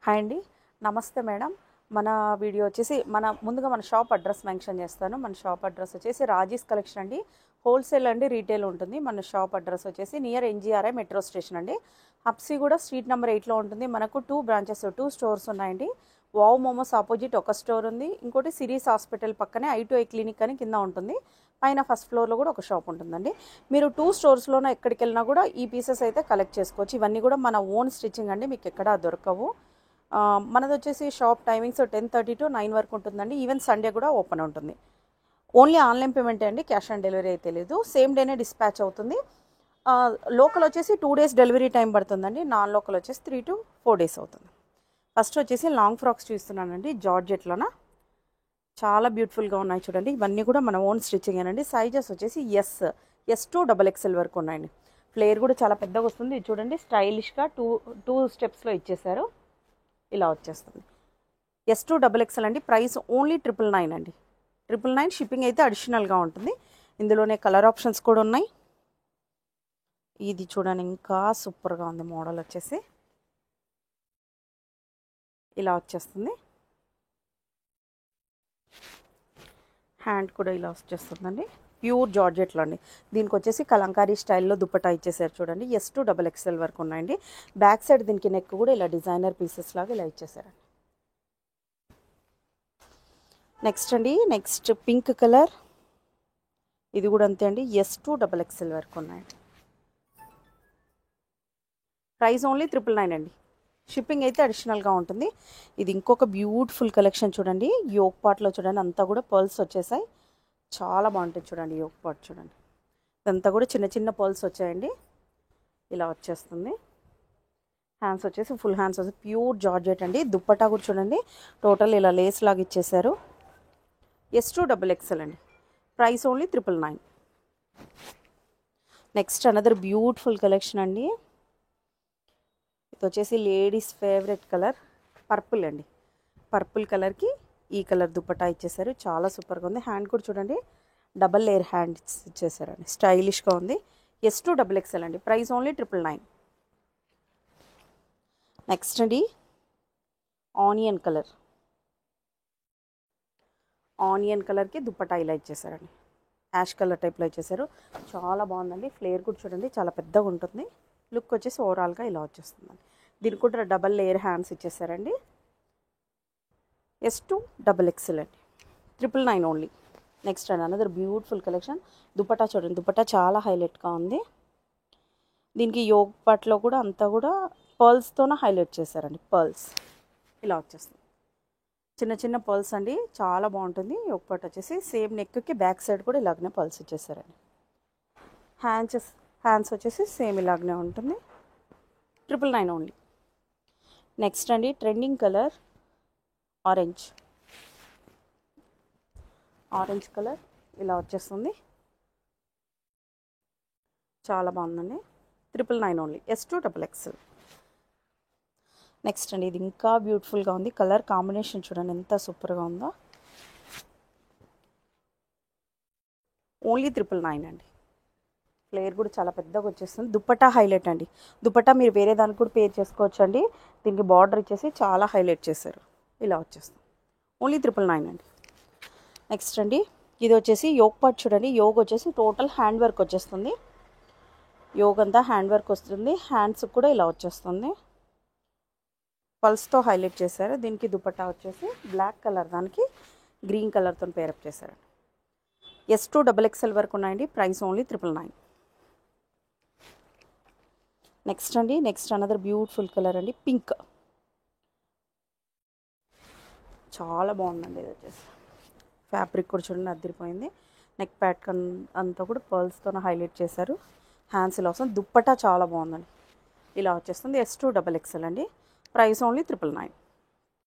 Hi అండి. నమస్తే madam. మన వీడియో వచ్చేసి ముందుగా మన షాప్ అడ్రస్ మెన్షన్ చేస్తాను. మన షాప్ అడ్రస్ వచ్చేసి రాజీస్ కలెక్షన్ అండి. హోల్సేల్ అండి, రీటైల్ ఉంటుంది. మన షాప్ అడ్రస్ వచ్చేసి నియర్ ఎన్జీఆర్ఐ మెట్రో స్టేషన్ అండి. హబ్సిగూడ స్ట్రీట్ నెంబర్ 8లో ఉంటుంది. మనకు 2 బ్రాంచెస్ 2 స్టోర్స్ ఉన్నాయండి. వావ్ మోమోస్ ఆపోజిట్ ఒక స్టోర్ ఉంది. ఇంకోటి సిరీస్ హాస్పిటల్ పక్కనే ఐ క్లినిక్ అని కింద ఉంటుంది. పైన ఫస్ట్ ఫ్లోర్లో కూడా ఒక షాప్ ఉంటుందండి. మీరు 2 స్టోర్స్లోనే ఎక్కడికి వెళ్ళినా కూడా ఈ పీసెస్ అయితే కలెక్ట్ చేసుకోవచ్చు. ఇవన్నీ కూడా మన ఓన్ స్టిచ్చింగ్ అండి, మీకు ఎక్కడా దొరకవు. మనది వచ్చేసి షాప్ టైమింగ్స్ 10:30 to 9 వరకు ఉంటుందండి. ఈవెన్ సండే కూడా ఓపెన్ ఉంటుంది. ఓన్లీ ఆన్లైన్ పేమెంటే అండి, క్యాష్ ఆన్ డెలివరీ అయితే లేదు. సేమ్ డేనే డిస్పాచ్ అవుతుంది. లోకల్ వచ్చేసి 2 days డెలివరీ టైం పడుతుందండి. నాన్ లోకల్ వచ్చేసి 3 to 4 days అవుతుంది. ఫస్ట్ వచ్చేసి లాంగ్ ఫ్రాక్స్ చూస్తున్నానండి, జార్జెట్లోన చాలా బ్యూటిఫుల్గా ఉన్నాయి చూడండి. ఇవన్నీ కూడా మన ఓన్ స్టిచ్చింగ్ అండి. సైజెస్ వచ్చేసి ఎస్ టు XXL వరకు ఉన్నాయండి. ఫ్లేర్ కూడా చాలా పెద్దగా వస్తుంది. ఇది చూడండి, స్టైలిష్గా టూ స్టెప్స్లో ఇచ్చేసారు. ఇలా వచ్చేస్తుంది. ఎస్ టు XXL అండి. ప్రైస్ ఓన్లీ 999 అండి. 999 షిప్పింగ్ అయితే అడిషనల్గా ఉంటుంది. ఇందులోనే కలర్ ఆప్షన్స్ కూడా ఉన్నాయి. ఇది చూడండి, ఇంకా సూపర్గా ఉంది. మోడల్ వచ్చేసి ఇలా వచ్చేస్తుంది. హ్యాండ్ కూడా ఇలా వచ్చేస్తుందండి. ప్యూర్ జార్జెట్లో అండి. దీనికి వచ్చేసి కలంకారీ స్టైల్లో దుప్పటా ఇచ్చేసారు చూడండి. ఎస్ టు XXL వరకు ఉన్నాయండి. బ్యాక్ సైడ్ దీనికి నెక్ కూడా ఇలా డిజైనర్ పీసెస్ లాగా ఇలా ఇచ్చేసారండి. Next pink colour. ఇది కూడా అంతే అండి, ఎస్ టు XXL వరకు ఉన్నాయండి. ప్రైస్ ఓన్లీ 999 అండి. షిప్పింగ్ అయితే అడిషనల్గా ఉంటుంది. ఇది ఇంకొక బ్యూటిఫుల్ కలెక్షన్ చూడండి. యోగ్ పాట్లో చూడండి, అంతా కూడా పర్ల్స్ వచ్చేసాయి. చాలా బాగుంటుంది చూడండి. యోగ్ పాట్ చూడండి, ఇదంతా కూడా చిన్న చిన్న పర్ల్స్ వచ్చాయండి. ఇలా వచ్చేస్తుంది. హ్యాండ్స్ వచ్చేసి ఫుల్ హ్యాండ్స్ వచ్చేసి ప్యూర్ జార్జెట్ అండి. దుప్పటా కూడా చూడండి, టోటల్ ఇలా లేస్ లాగా ఇచ్చేసారు. ఎస్ టు XXL అండి. Price only 999. Next another beautiful collection అండి. ఇది వచ్చేసి లేడీస్ ఫేవరెట్ కలర్ పర్పుల్ అండి. పర్పుల్ కలర్కి ఈ కలర్ దుప్పటా ఇచ్చేసారు. చాలా సూపర్గా ఉంది. హ్యాండ్ కూడా చూడండి, డబల్ లేయర్ హ్యాండ్స్ ఇచ్చేసారండి. స్టైలిష్గా ఉంది. ఎస్ టు XXL అండి. Price only 999. నెక్స్ట్ అండి, ఆనియన్ కలర్కి దుప్పటా ఇలా ఇచ్చేసారండి. యాష్ కలర్ టైప్లో ఇచ్చేసారు. చాలా బాగుందండి. ఫ్లేర్ కూడా చూడండి, చాలా పెద్దగా ఉంటుంది. లుక్ వచ్చేసి ఓవరాల్గా ఇలా వచ్చేస్తుందండి. దీనికి కూడా డబల్ లేయర్ హ్యాండ్స్ ఇచ్చేసారండి. ఎస్ టు XXL అండి. 999 ఓన్లీ. నెక్స్ట్ అండి అనదర్ బ్యూటిఫుల్ కలెక్షన్. దుపట్టా చూడండి, దుపట్టా చాలా హైలైట్గా ఉంది. దీనికి యోగ్ పాట్లో కూడా అంతా కూడా పర్ల్స్తోనే హైలైట్ చేశారండి. పర్ల్స్ ఇలా వచ్చేస్తుంది. చిన్న చిన్న పర్ల్స్ అండి, చాలా బాగుంటుంది. యోగ్ పాట్ వచ్చేసి సేమ్ నెక్కి బ్యాక్ సైడ్ కూడా ఇలాగనే పర్ల్స్ ఇచ్చేసారండి. హ్యాండ్స్ వచ్చేసి సేమ్ ఇలాగనే ఉంటుంది. 999 ఓన్లీ. నెక్స్ట్ అండి, ట్రెండింగ్ కలర్ ఆరెంజ్ కలర్ ఇలా వచ్చేస్తుంది. చాలా బాగుందండి. 999 only. S to XXL. Next అండి, ఇది ఇంకా బ్యూటిఫుల్గా ఉంది. కలర్ కాంబినేషన్ చూడండి ఎంత సూపర్గా ఉందో. ఓన్లీ 999 అండి. ఫ్లేర్ కూడా చాలా పెద్దగా వచ్చేస్తుంది. దుప్పటా హైలైట్ అండి. దుప్పటా మీరు వేరే దానికి కూడా పేర్ చేసుకోవచ్చు అండి. దీనికి బార్డర్ ఇచ్చేసి చాలా హైలైట్ చేశారు. ఇలా వచ్చేస్తుంది. ఓన్లీ 999 అండి. నెక్స్ట్ అండి, ఇది వచ్చేసి యోగ్ పాట్ చూడండి. యోగ్ వచ్చేసి టోటల్ హ్యాండ్ వర్క్ వచ్చేస్తుంది. యోగ్ అంతా హ్యాండ్ వర్క్ వస్తుంది. హ్యాండ్స్ కూడా ఇలా వచ్చేస్తుంది. పల్స్తో హైలైట్ చేశారు. దీనికి దుపట్టా వచ్చేసి బ్లాక్ కలర్ దానికి గ్రీన్ కలర్తో పేరప్ చేశారు. ఎస్ టు XXL వరకు ఉన్నాయండి. Price only 999. నెక్స్ట్ అండి, నెక్స్ట్ అనదర్ బ్యూటిఫుల్ కలర్ అండి, పింక్. చాలా బాగుందండి. ఇది వచ్చేసి ఫ్యాబ్రిక్ కూడా చూడండి అదిరిపోయింది. నెక్ ప్యాటర్న్ అంతా కూడా పర్ల్స్తో హైలైట్ చేశారు. హ్యాండ్స్ ఇలా వస్తుంది. దుప్పటా చాలా బాగుందండి. ఇలా వచ్చేస్తుంది. ఎస్ టు XXL అండి. Price only 999.